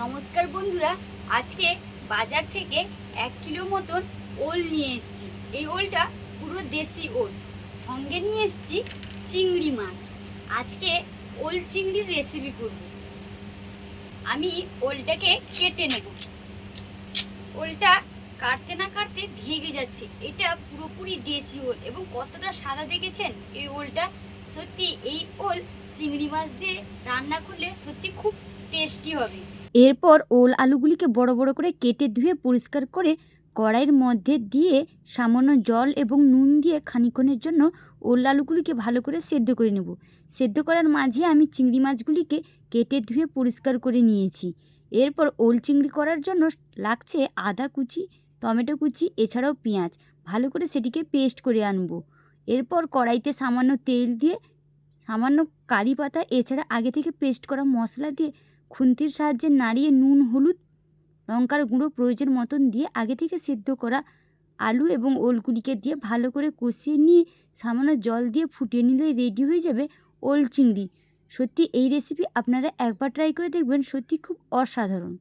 নমস্কার বন্ধুরা, আজকে বাজার থেকে 1 কিলো মতন ওল নিয়ে এসেছি। এই ওলটা পুরো দেশি ওল। সঙ্গে নিয়ে এসেছি চিংড়ি মাছ। আজকে ওল চিংড়ির রেসিপি করব। আমি ওলটাকে কেটে নেব। ওলটা কাটতে না কাটতে ভেঙে যাচ্ছে। এটা পুরোপুরি দেশি ওল এবং কতটা সাদা দেখেছেন এই ওলটা। সত্যি এই ওল চিংড়ি মাছ দিয়ে রান্না করলে সত্যি খুব টেস্টি হবে। এরপর ওল আলুগুলিকে বড় বড় করে কেটে ধুয়ে পরিষ্কার করে কড়াইয়ের মধ্যে দিয়ে সামান্য জল এবং নুন দিয়ে খানিকক্ষণের জন্য ওল আলুগুলিকে ভালো করে সেদ্ধ করে নেব। সেদ্ধ করার মাঝে আমি চিংড়ি মাছগুলিকে কেটে ধুয়ে পরিষ্কার করে নিয়েছি। এরপর ওল চিংড়ি করার জন্য লাগছে আদা কুচি, টমেটো কুচি, এছাড়াও পেঁয়াজ। ভালো করে সেটিকে পেস্ট করে আনবো। এরপর কড়াইতে সামান্য তেল দিয়ে সামান্য কারি পাতা এছাড়া আগে থেকে পেস্ট করা মশলা দিয়ে খুন্তির সাহায্যে নাড়িয়ে নুন, হলুদ, লঙ্কার গুঁড়ো প্রয়োজন মতন দিয়ে আগে থেকে সেদ্ধ করা আলু এবং ওলগুলিকে দিয়ে ভালো করে কষিয়ে নিয়ে সামান্য জল দিয়ে ফুটিয়ে নিলে রেডি হয়ে যাবে ওল চিংড়ি। সত্যি এই রেসিপি আপনারা একবার ট্রাই করে দেখবেন, সত্যি খুব অসাধারণ।